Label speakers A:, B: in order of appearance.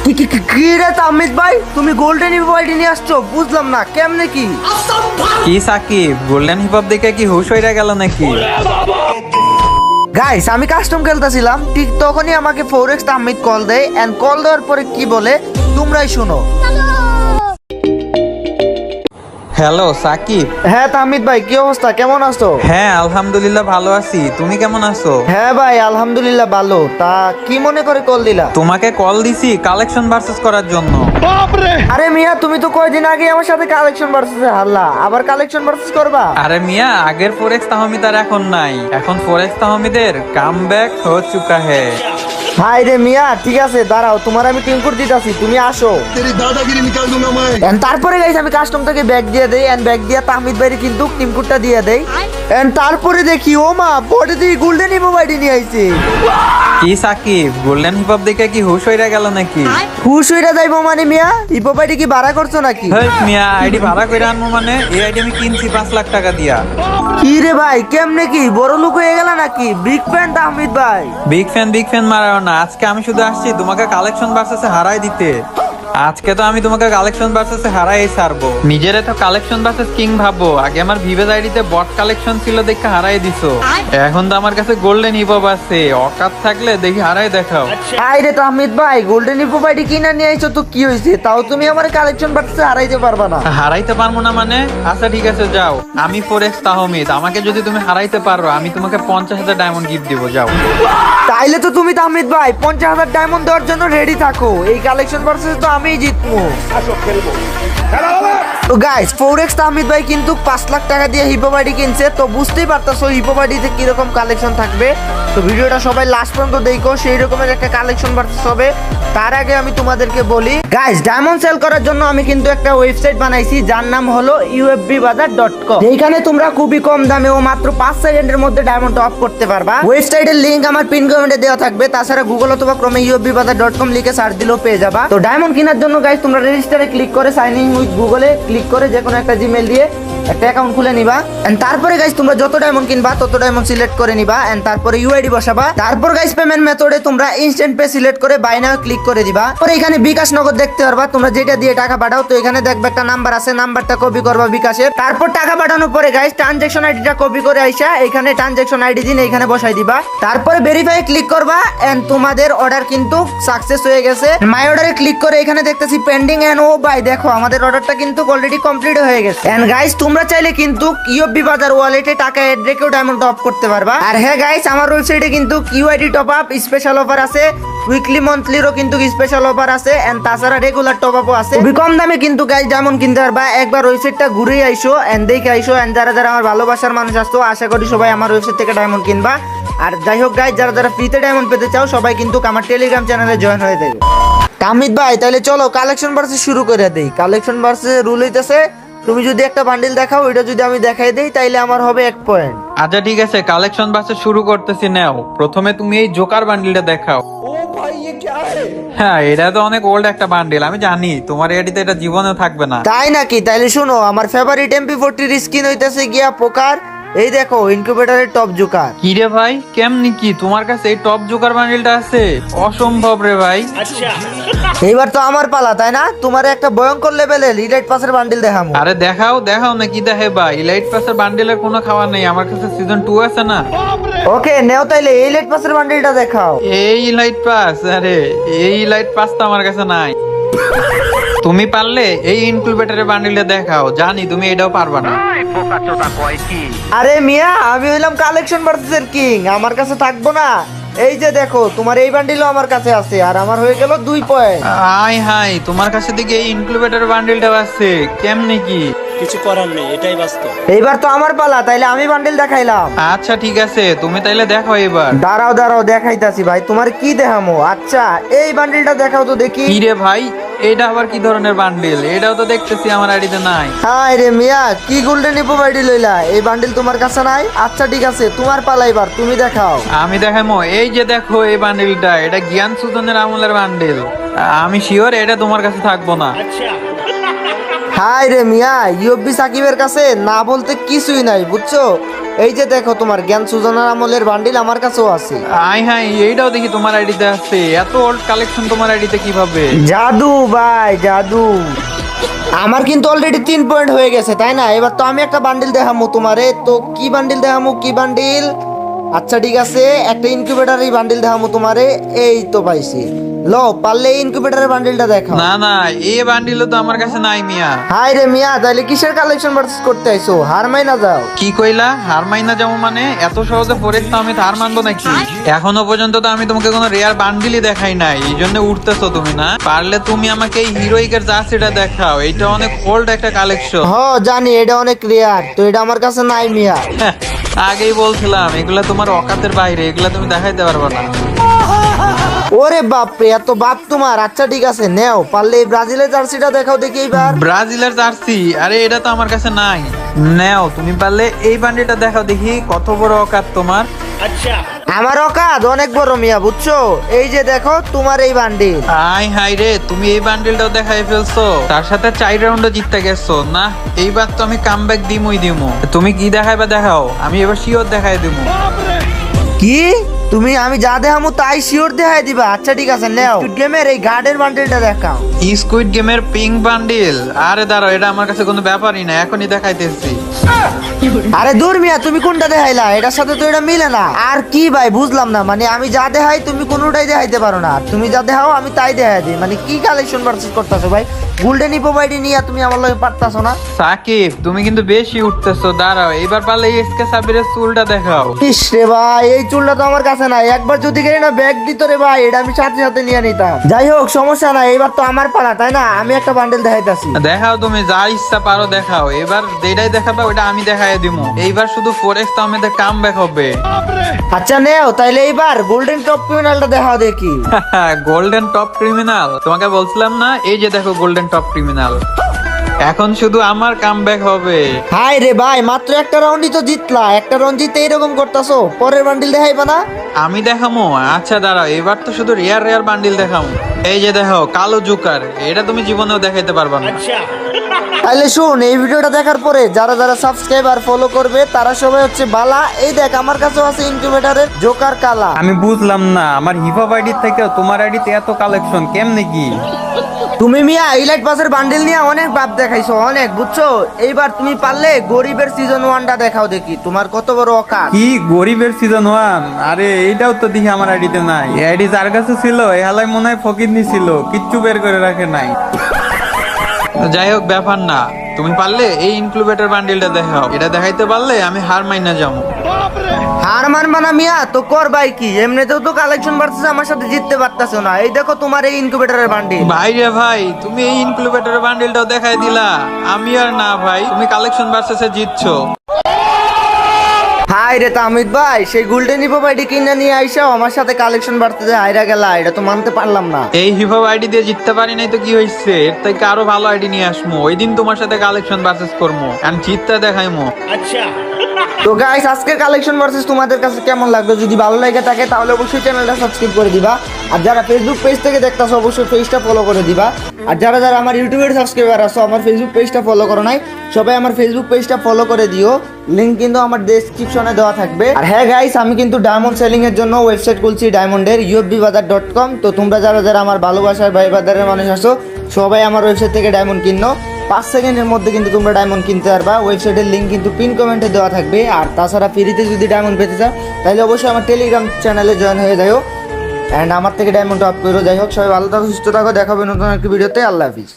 A: কি রে তামিদ ভাই, তুমি গোল্ডেন ইভোবাইডি নিয়ে আসছো? বুঝলাম না কেমনে কি।
B: কি সাকিব, গোল্ডেন হিপ হপ দেখে কি হুশ হইরা গেল নাকি?
A: গাইস আমি কাস্টম খেলতেছিলাম, ঠিক তখনই আমাকে ফোরেক্স তামিদ কল দেয়, এন্ড কল দেওয়ার পরে কি বলে তোমরাই শুনো।
B: হ্যালো সাকিব।
A: হ্যাঁ তামিদ ভাই, কি অবস্থা, কেমন আছো?
B: হ্যাঁ আলহামদুলিল্লাহ ভালো আছি, তুমি কেমন আছো?
A: হ্যাঁ ভাই আলহামদুলিল্লাহ ভালো। তা কি মনে করে কল দিলা?
B: তোমাকে কল দিছি কালেকশন ভার্সেস করার জন্য।
A: আরে মিয়া, তুমি তো কয়দিন আগে আমার সাথে কালেকশন ভার্সেস হারলা, আবার কালেকশন ভার্সেস করবা?
B: আরে মিয়া, আগের ফোরেক্স তাহমিদ আর এখন নাই, এখন ফোরেক্স তাহমিদের কাম ব্যাক হো চুকা হে।
A: হাই রে মিয়া, ঠিক আছে দাঁড়াও, তোমার আমি টিম কোড দিতাছি, তুমি আসো।
C: तेरी दादागिरी निकाल दूंगा मैं।
A: এন্ড তারপরে গাইস আমি কাস্টম থেকে ব্যাগ দিয়ে দেই, এন্ড ব্যাগ দিয়ে তাহমিদ ভাইরে কিন্তু টিম কোডটা দিয়ে দেই। এন্ড তারপরে দেখি ও মা, বডি দিয়ে গোল্ডেন ইভোবাইডি নিয়ে আইছে।
B: কি সাকিব, গোল্ডেন হিপ হপ দেখে কি হুশ হইরা গেল নাকি?
A: খুশ হইরা যাইবো মানে মিয়া, ইভোবাইডি কি ভাড়া করছো নাকি?
B: হেই মিয়া, আইডি ভাড়া কইরা আনবো মানে? এই আইডি আমি কিনছি 5 লাখ টাকা দিয়া।
A: কি রে ভাই, কেমনে কি বড় লোক হয়ে গেল নাকি? বিগ ফ্যান তাহমিদ ভাই।
B: বিগ ফ্যান মারাও না, আজকে আমি শুধু আসছি তোমাকে কালেকশন ভার্সেসে হারাই দিতে। আজকে তো আমি তোমাকে কালেকশন ভার্সেসে হারাই ছাড়বো। নিজেরে তো কালেকশন ভার্সেস কিং ভাবো, আগে আমার ভিভেজ আইডিতে বট কালেকশন ছিল দেখে হারাই দিছো। এখন তো আমার কাছে গোল্ডেন ইভব আছে, অকাত থাকলে দেখি হারাই দেখাও।
A: হাই রে তাহমিদ ভাই, গোল্ডেন ইভোবাইডি কিনা নিয়ে আইছো তো কি হইছে? তাও তুমি আমার কালেকশন ভার্সেস হারাইতে পারবা না।
B: হারাইতে পারবো না মানে? আচ্ছা ঠিক আছে যাও, আমি ফোরেক্স তাহমিদ, আমাকে যদি তুমি হারাইতে পারো আমি তোমাকে 50,000 ডায়মন্ড গিফট দিব, যাও।
A: তাইলে তো তুমি তাহমিদ ভাই 50,000 ডায়মন্ড দেওয়ার জন্য রেডি থাকো, এই কালেকশন ভার্সেস তো আমিই জিতবো। তো গাইস, ফোরেক্স তাহমিদ ভাই কিন্তু 5 লাখ টাকা দিয়ে হিপোবাইডি কিনছে, তো বুঝতেই পারতাছো হিপোবাইডিতে কিরকম কালেকশন থাকবে। তো ভিডিওটা সবাই লাস্ট পর্যন্ত দেখো, সেই রকমের একটা কালেকশন ভার্সেস হবে। তার আগে আমি তোমাদেরকে বলি গাইস, ডায়মন্ড সেল করার জন্য আমি কিন্তু একটা ওয়েবসাইট বানাইছি, যার নাম হলো ufbbazar.com। এইখানে তোমরা খুবই কম দামে ও মাত্র 5 সেকেন্ডের মধ্যে ডায়মন্ড টপ করতে পারবা। ওয়েবসাইটের লিংক আমার পিন কমেন্টে দেওয়া থাকবে, তাছাড়া গুগল অথবা ক্রমে ufbbazar.com লিখে সার্চ দিলেও পেয়ে যাবা। তো ডায়মন্ড কেনার জন্য গাইস তোমরা রেজিস্টারে ক্লিক করে সাইন ইন উইথ গুগলে ক্লিক করে যে কোনো একটা জিমেল দিয়ে একটা অ্যাকাউন্ট খুলে নিবা। এন্ড তারপরে গাইস তোমরা যত ডায়মন্ড কিনবা তত ডায়মন্ড সিলেক্ট করে নিবা, এন্ড তারপরে ইউআইডি বসাবা। তারপর গাইস পেমেন্ট মেথডে তোমরা ইনস্ট্যান্ট পে সিলেক্ট করে বাই নাও ক্লিক করে দিবা। পরে এখানে বিকাশ নগদ দেখতে পারবা, তোমরা যেটা দিয়ে টাকা পাঠাও। তো এখানে দেখবে একটা নাম্বার আছে, নাম্বারটা কপি করবা বিকাশের। তারপর টাকা পাঠানোর পরে গাইস ট্রানজাকশন আইডিটা কপি করে আইসা এখানে ট্রানজাকশন আইডি দিন এখানে বসাই দিবা। তারপরে ভেরিফাই ক্লিক করবা, এন্ড তোমাদের অর্ডার কিন্তু সাকসেস হয়ে গেছে। মাই অর্ডারে ক্লিক করে এখানে দেখতেছি পেন্ডিং, এন্ড ও ভাই দেখো আমাদের অর্ডারটা কিন্তু অলরেডি কমপ্লিট হয়ে গেছে। এন্ড গাইস তোমরা চাইলে কিন্তু ইউএফবি বাজার ওয়ালেটে টাকা এড রেখেও ডায়মন্ড টপ করতে পারবা। আর হ্যাঁ গাইস, আমার ওয়েবসাইটে কিন্তু UID top up special offer আছে, উইকলি মান্থলিরও কিন্তু স্পেশাল অফার আছে, এন্ড তাছাড়া রেগুলার টপ আপও আছে। খুবই কম দামে কিন্তু গাইস ডায়মন্ড কিনতে পারবা। একবার ওয়েবসাইটটা ঘুরে আইসো এন্ড দেখে আইসো, এন্ড যারা যারা আমার ভালোবাসার মানুষ আসতো আশা করি সবাই আমার ওয়েবসাইট থেকে ডায়মন্ড কিনবা। আর যাই হোক গাইস, যারা যারা ফ্রিতে ডায়মন্ড পেতে চাও সবাই কিন্তু আমার টেলিগ্রাম চ্যানেলে জয়েন হয়ে যাবে। তামিদ ভাই তাহলে চলো কালেকশন ভার্সেস শুরু করে দেই। কালেকশন ভার্সেস রুল হইতেছে, তুমি যদি একটা বান্ডিল দেখাও, ওইটা যদি আমি দেখাই দেই তাইলে আমার হবে 1 পয়েন্ট।
B: আচ্ছা ঠিক আছে, কালেকশন ভার্সেস শুরু করতেছি, নাও প্রথমে তুমি এই জোকার বান্ডিলটা দেখাও। হ্যাঁ, এটা তো অনেক ওল্ড একটা বান্ডিল, আমি জানি তোমার এডিতে এটা জীবনেও থাকবে না।
A: তাই নাকি? তাইলে শুনো, আমার ফেভারিট MP40 স্কিন হইতেছে গিয়া পোকার। এই দেখো ইনকিউবেটরের টপ জোকার।
B: কি রে ভাই, কেমনি কি তোমার কাছে এই টপ জোকার বান্ডিলটা আছে? অসম্ভব রে ভাই।
A: এইবার তো আমার পালা তাই না? তোমার একটা ভয়ঙ্কর লেভেলের ইলাইট পাসের বান্ডিল দেখামু।
B: আরে দেখাও দেখাও না, কি দেখে ভাই? ইলাইট পাসের বান্ডিলের কোনো খাবার নেই, আমার কাছে সিজন 2 আছে না।
A: ওকে নেও, তাইলে এই ইলাইট পাসের বান্ডিলটা দেখাও।
B: এই ইলাইট পাস? আরে এই ইলাইট পাস তো আমার কাছে নাই। তুমি পারলে এই ইনকিউবেটরের বান্ডিলটা দেখাও, জানি তুমি এটাও পারবা না।
A: আরে মিয়া, আমি হইলাম কালেকশন ভার্সেসের কিং, আমার কাছে থাকবো না? এই যে দেখো, তোমার এই বান্ডিলও আমার কাছে আছে, আর আমার হয়ে গেল 2 পয়েন্ট।
B: হাই হাই, তোমার কাছে দেখি এই ইনকিউবেটরের বান্ডিলটাও আছে, কেমনে কি?
D: কিছু করার নেই, এটাই বাস্তব।
A: এইবার তো আমার পালা, তাইলে আমি বান্ডিল দেখাইলাম।
B: আচ্ছা ঠিক আছে, তুমি তাইলে দেখো এবার।
A: দাঁড়াও দাঁড়াও দেখাইতাছি ভাই, তোমার কি দেখামো? আচ্ছা এই বান্ডিলটা দেখাও তো দেখি।
B: কি রে ভাই, এটা আবার কি ধরনের বান্ডিল? এটাও তো দেখতেছি আমার আইডিতে নাই।
A: হাই রে মিয়া, কি গোল্ডেন ইভোবাইডি লইলা? এই বান্ডিল তোমার কাছে নাই? আচ্ছা ঠিক আছে, তোমার পালা, এবার তুমি দেখাও।
B: আমি দেখামো, এই যে দেখো এই বান্ডিলটা, এটা জ্ঞান সুদনের আমলের বান্ডিল। আমি শিওর এটা তোমার কাছে থাকবো না।
A: হাই রে মিয়া, ইউএফবি সাকিবের কাছে না বলতে কিছুই নাই বুঝছো। এই যে দেখো তোমার জ্ঞান সুজনার আমলের বান্ডিল আমার কাছেও আছে।
B: আই হাই, এইটাও দেখি তোমার আইডিতে আছে। এত ওল্ড কালেকশন তোমার আইডিতে কিভাবে?
A: জাদু ভাই জাদু। আমার কিন্তু অলরেডি 3 পয়েন্ট হয়ে গেছে তাই না? এবার তো আমি একটা বান্ডিল দেখামু তোমারে। তো কি বান্ডিল দেখামু, কি বান্ডিল? আচ্ছা ঠিক আছে, একটা ইনকিউবেটরের বান্ডিল দেখামু তোমারে। এই তো পাইছি, লো পারলে ইনকিউবেটরের বান্ডিলটা দেখাও।
B: না না, এই বান্ডিলও তো আমার কাছে নাই মিয়া।
A: হাই রে মিয়া, তাহলে কিসের কালেকশন ভার্সেস করতে আইছো? হার মাই না যাও।
B: কি কইলা? হার মাইনা যাবো মানে? এত সহজে ফরেক্স তো আমি হার মানবো নাকি? এখনো পর্যন্ত তো আমি তোমাকে কোনো রেয়ার বান্ডিলই দেখাই নাই, এই জন্য উঠতেছো তুমি না? পারলে তুমি আমাকে এই হিরোইকের জার্সিটা দেখাও, এইটা অনেক ওল্ড একটা কালেকশন।
A: হ জানি, এটা অনেক রেয়ার, তো এটা আমার কাছে নাই মিয়া।
B: আগেই বলছিলাম এগুলা তোমার অকাতের বাইরে, এগুলা তুমি দেখাইতে পারবে না।
A: ওরে বাপরে, এত বাপ তোমার। আচ্ছা ঠিক আছে, নেও পারলে এই ব্রাজিলের জার্সিটা দেখাও দেখি এইবার।
B: ব্রাজিলের জার্সি? আরে এটা তো আমার কাছে নাই। নেও তুমি পারলে এই বান্ডিলটা দেখাও দেখি, কত বড় অকাত তোমার।
D: আচ্ছা
A: আমার অকাদ অনেক বড় মিয়া, বুঝছো? এই যে দেখো তোমার এই বান্ডিল।
B: আই হাই রে, তুমি এই বান্ডিলটাও দেখাই ফেলছো, তার সাথে 4 রাউন্ডে জিততে গেছো না? এইবার তো আমি কামব্যাক দিমই দিমু। তুমি কি দেখাইবা দেখাও, আমি এবার শিওর দেখাই দিমু।
A: কি তুমি আমি যা দেখামু তাই শিওর দেখাই দিবা? আচ্ছা ঠিক আছে, নেও গেমের এই গার্ডের বান্ডিলটা দেখাও।
B: স্কুইড গেমের পিঙ্ক বান্ডিল? আরে দাঁড়াও, এটা আমার কাছে কোনো ব্যাপারই না, এখনই দেখাইতেছি।
A: আরে দূর মিয়া, তুমি কোনটা দেখাইলা? এটার সাথে তো এটা মিলে না। আর কি ভাই বুঝলাম না, মানে আমি যা দেখাই তুমি কোনোটাই দেখাইতে পারো না, আর তুমি যা দেখাও আমি তাই দেখাই দিই। মানে কি কালেকশন ভার্সেস করতেছো ভাই? গোল্ডেন ইপোবাইডি নিয়ে তুমি আমার লগে পারতাছো না?
B: সাকিব তুমি কিন্তু বেশি উঠতেছো, দাঁড়াও এইবার পারলে এসকে সাবিরের চুলটা দেখাও।
A: ইস রে ভাই, এই চুলটা তো আমার কাছে নাই। একবার যদি গেলে না ব্যাগ দিত রে ভাই, এটা আমি সাথে সাথে নিয়ে নিতাম। যাই হোক সমস্যা নাই, এবার তো আমার পালা তাই না? আমি একটা বান্ডেল দেখাইতাছি।
B: দেখাও, তুমি যা ইচ্ছা পারো দেখাও। এবার যেটাই দেখাবা ওটা আমি দেখাই দিমু। এইবার শুধু ফরেক্স আমাদের কামব্যাক হবে।
A: আচ্ছা নেও তাইলে এইবার গোল্ডেন টপ ক্রিমিনালটা দেখাও দেখি।
B: Golden top criminal? তোমাকে বলছিলাম না, এই যে দেখো গোল্ডেন টপ ক্রিমিনাল। এখন শুধু আমার কামব্যাক হবে।
A: হাই রে ভাই, মাত্র একটা রাউন্ডই তো জিতলা, একটা রাউন্ড জিতে এরকম করতাছো। পরের বান্ডিল দেখাইবা না?
B: আমি দেখামো? আচ্ছা দাঁড়াও, এবার তো শুধু রেয়ার রেয়ার বান্ডিল দেখামো। এই যে দেখো কালো জুকার, এটা তুমি জীবনেও দেখাইতে পারবা না।
D: আচ্ছা
A: তাইলে শুন, এই ভিডিওটা দেখার পরে যারা যারা সাবস্ক্রাইব আর ফলো করবে তারা সবাই হচ্ছে বালা। এই দেখ আমার কাছেও আছে ইনকিউবেটরের জোকার কালা।
B: আমি বুঝলাম না, আমার হিপহপ আইডি থেকে তোমার আইডিতে এত কালেকশন কেমনে কি?
A: তুমি মিয়া ইলাইট পাসের বান্ডিল নিয়ে অনেক বাপ দেখাইছো অনেক, বুঝছো? এইবার তুমি পারলে গরিবের সিজন 1টা দেখাও দেখি, তোমার কত বড় অকাত।
B: কি গরিবের সিজন 1? আরে এইটাও তো দেখি আমার আইডিতে নাই। এই আইডি যার কাছে ছিল এই হালাই মনে হয় ফকিরনি ছিল, কিচ্ছু বের করে রাখে নাই। যাই হোক ব্যাপার না, তুমি পারলে এই ইনক্লুবেটর বান্ডিলটা দেখাও। এটা দেখাইতে পারলে আমি হার মাইনা যাবো।
A: হার মানবা না মিয়া? তো কর ভাই কি, এমনিতেও তো কালেকশন ভার্সেস আমার সাথে জিততে পারতাছো না। এই দেখো তোমার এই ইনকিউবেটরের বান্ডিল।
B: ভাই রে ভাই, তুমি এই ইনক্লুবেটর বান্ডিলটাও দেখাই দিলা। আমি আর না ভাই, তুমি কালেকশন ভার্সেসে জিতছো।
A: হাই রে তামিদ ভাই, সেই গোল্ডেন ইপোবাইডি কিনা নিয়ে আইসাও আমার সাথে কালেকশন ভার্সেসে হাইরা গেলা, এটা তো মানতে পারলাম না।
B: এই হিপহপ আইডি দিয়ে জিততে পারি নাই তো কি হইছে? এর থেকে আরো ভালো আইডি নিয়ে আসমু, ওই দিন তোমার সাথে কালেকশন ভার্সেস করবো, আর জিততে দেখাইমু।
D: আচ্ছা
A: তো গাইস, আজকের কালেকশন ভার্সেস তোমাদের কাছে কেমন লাগলো? যদি ভালো লাগে থাকে তাহলে অবশ্যই চ্যানেলটা সাবস্ক্রাইব করে দিবা, আর যারা ফেসবুক পেজ থেকে দেখতাছো অবশ্যই পেজটা ফলো করে দিবা, আর যারা যারা আমার ইউটিউবের সাবস্ক্রাইবার আছো আমার ফেসবুক পেজটা ফলো করো নাই, সবাই আমার ফেসবুক পেজটা ফলো করে দিও। লিংক কিন্তু আমার ডেসক্রিপশনে দেওয়া থাকবে। আর হ্যাঁ গাইস, আমি কিন্তু ডায়মন্ড সেলিং এর জন্য ওয়েবসাইট খুলছি ডায়মন্ডের ufbbazaar.com। তো তোমরা যারা যারা আমার ভালোবাসার ভাই বাজারের মানুষ আছো সবাই আমার ওয়েবসাইট থেকে ডায়মন্ড কিনো। 5 সেকেন্ডের মধ্যে কিন্তু তোমরা ডায়মন্ড কিনতে পারবা। ওয়েবসাইটের লিঙ্ক কিন্তু পিন কমেন্টে দেওয়া থাকবে। আর তাছাড়া ফ্রিতে যদি ডায়মন্ড পেতে চাও তাহলে অবশ্যই আমার টেলিগ্রাম চ্যানেলে জয়েন হয়ে যাও, অ্যান্ড আমার থেকে ডায়মন্ড আপ করো। যাই হোক, সবাই ভালো থাকো, সুস্থ থাকো, দেখাবে নতুন একটি ভিডিওতে। আল্লাহ হাফিজ।